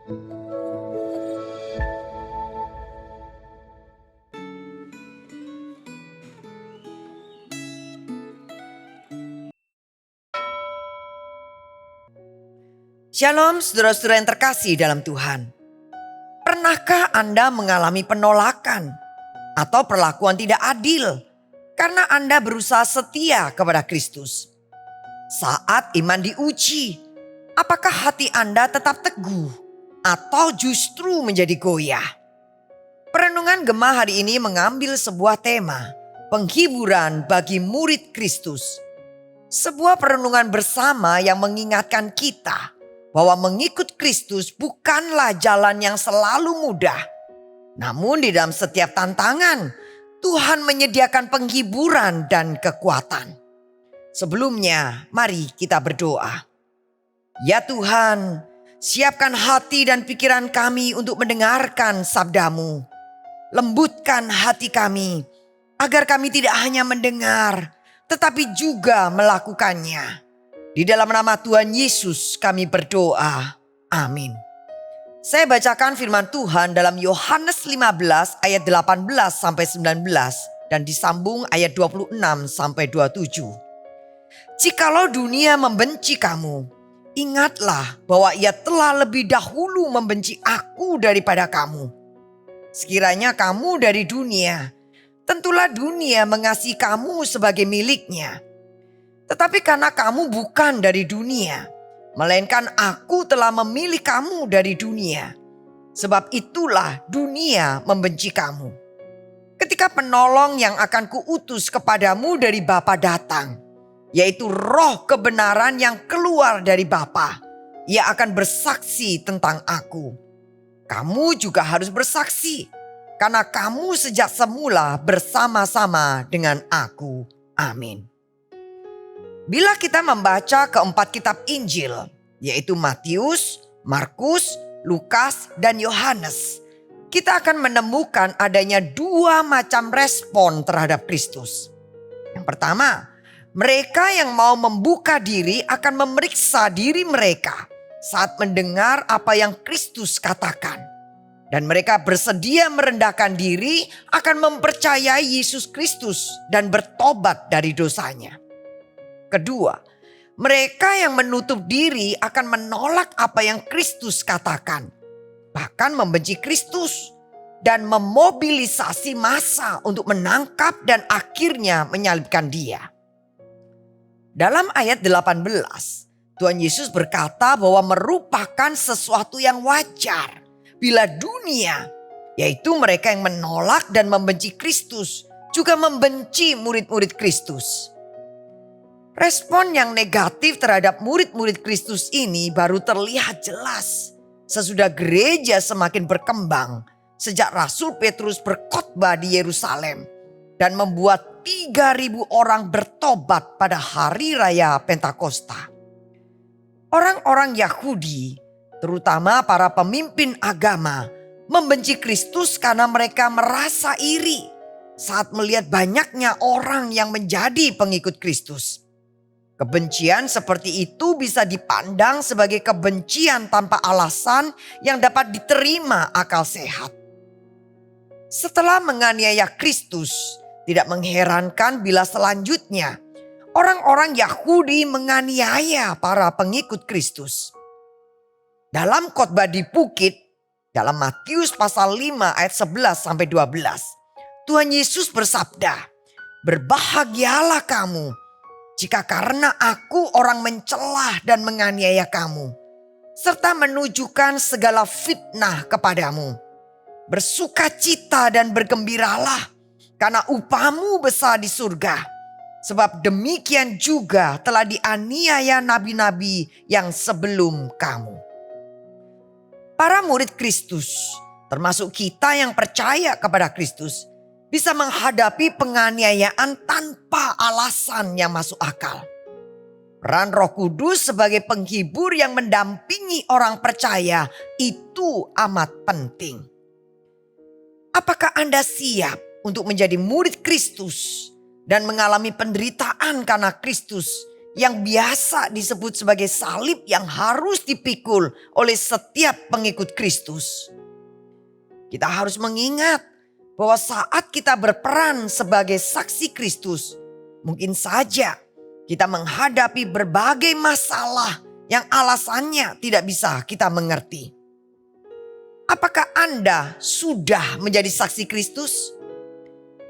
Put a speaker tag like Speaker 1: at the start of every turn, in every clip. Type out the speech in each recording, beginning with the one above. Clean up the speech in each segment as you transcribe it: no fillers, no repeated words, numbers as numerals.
Speaker 1: Shalom saudara-saudara yang terkasih dalam Tuhan. Pernahkah Anda mengalami penolakan atau perlakuan tidak adil karena Anda berusaha setia kepada Kristus? Saat iman diuji, apakah hati Anda tetap teguh atau justru menjadi goyah? Perenungan Gema hari ini mengambil sebuah tema, penghiburan bagi murid Kristus. Sebuah perenungan bersama yang mengingatkan kita bahwa mengikut Kristus bukanlah jalan yang selalu mudah. Namun di dalam setiap tantangan, Tuhan menyediakan penghiburan dan kekuatan. Sebelumnya, mari kita berdoa. Ya Tuhan, siapkan hati dan pikiran kami untuk mendengarkan sabda-Mu. Lembutkan hati kami, agar kami tidak hanya mendengar, tetapi juga melakukannya. Di dalam nama Tuhan Yesus kami berdoa. Amin. Saya bacakan firman Tuhan dalam Yohanes 15 ayat 18 sampai 19 dan disambung ayat 26 sampai 27. Jikalau dunia membenci kamu, ingatlah bahwa ia telah lebih dahulu membenci aku daripada kamu. Sekiranya kamu dari dunia, tentulah dunia mengasihi kamu sebagai miliknya. Tetapi karena kamu bukan dari dunia, melainkan aku telah memilih kamu dari dunia. Sebab itulah dunia membenci kamu. Ketika penolong yang akan kuutus kepadamu dari Bapa datang, yaitu roh kebenaran yang keluar dari Bapa, ia akan bersaksi tentang aku. Kamu juga harus bersaksi, karena kamu sejak semula bersama-sama dengan aku. Amin. Bila kita membaca keempat kitab Injil, yaitu Matius, Markus, Lukas, dan Yohanes, kita akan menemukan adanya dua macam respon terhadap Kristus. Yang pertama, mereka yang mau membuka diri akan memeriksa diri mereka saat mendengar apa yang Kristus katakan. Dan mereka bersedia merendahkan diri akan mempercayai Yesus Kristus dan bertobat dari dosanya. Kedua, mereka yang menutup diri akan menolak apa yang Kristus katakan. Bahkan membenci Kristus dan memobilisasi massa untuk menangkap dan akhirnya menyalibkan dia. Dalam ayat 18, Tuhan Yesus berkata bahwa merupakan sesuatu yang wajar bila dunia, yaitu mereka yang menolak dan membenci Kristus, juga membenci murid-murid Kristus. Respon yang negatif terhadap murid-murid Kristus ini baru terlihat jelas sesudah gereja semakin berkembang sejak Rasul Petrus berkhotbah di Yerusalem dan membuat 3.000 orang bertobat pada hari raya Pentakosta. Orang-orang Yahudi, terutama para pemimpin agama, membenci Kristus karena mereka merasa iri saat melihat banyaknya orang yang menjadi pengikut Kristus. Kebencian seperti itu bisa dipandang sebagai kebencian tanpa alasan yang dapat diterima akal sehat. Setelah menganiaya Kristus, tidak mengherankan bila selanjutnya orang-orang Yahudi menganiaya para pengikut Kristus. Dalam khotbah di bukit, dalam Matius pasal 5 ayat 11 sampai 12, Tuhan Yesus bersabda, "Berbahagialah kamu jika karena aku orang mencelah dan menganiaya kamu, serta menunjukkan segala fitnah kepadamu. Bersukacita dan bergembiralah, karena upahmu besar di surga. Sebab demikian juga telah dianiaya nabi-nabi yang sebelum kamu." Para murid Kristus, termasuk kita yang percaya kepada Kristus, bisa menghadapi penganiayaan tanpa alasan yang masuk akal. Peran Roh Kudus sebagai penghibur yang mendampingi orang percaya itu amat penting. Apakah Anda siap untuk menjadi murid Kristus dan mengalami penderitaan karena Kristus yang biasa disebut sebagai salib yang harus dipikul oleh setiap pengikut Kristus. Kita harus mengingat bahwa saat kita berperan sebagai saksi Kristus, mungkin saja kita menghadapi berbagai masalah yang alasannya tidak bisa kita mengerti. Apakah Anda sudah menjadi saksi Kristus?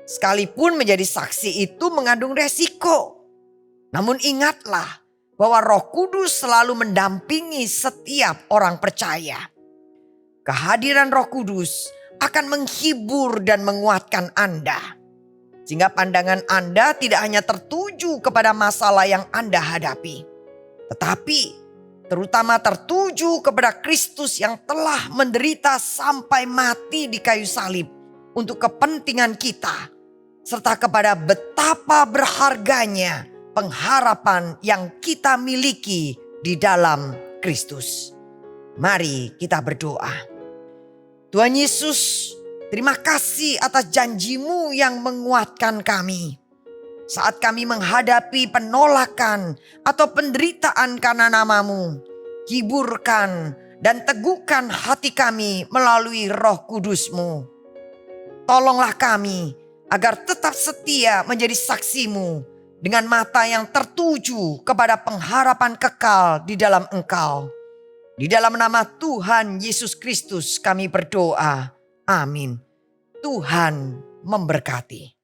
Speaker 1: Sekalipun menjadi saksi itu mengandung resiko. Namun ingatlah bahwa Roh Kudus selalu mendampingi setiap orang percaya. Kehadiran Roh Kudus akan menghibur dan menguatkan Anda. Sehingga pandangan Anda tidak hanya tertuju kepada masalah yang Anda hadapi. Tetapi terutama tertuju kepada Kristus yang telah menderita sampai mati di kayu salib untuk kepentingan kita. Serta kepada betapa berharganya pengharapan yang kita miliki di dalam Kristus. Mari kita berdoa. Tuhan Yesus, terima kasih atas janji-Mu yang menguatkan kami. Saat kami menghadapi penolakan atau penderitaan karena nama-Mu, hiburkan dan teguhkan hati kami melalui Roh Kudus-Mu. Tolonglah kami agar tetap setia menjadi saksi-Mu dengan mata yang tertuju kepada pengharapan kekal di dalam Engkau. Di dalam nama Tuhan Yesus Kristus kami berdoa. Amin. Tuhan memberkati.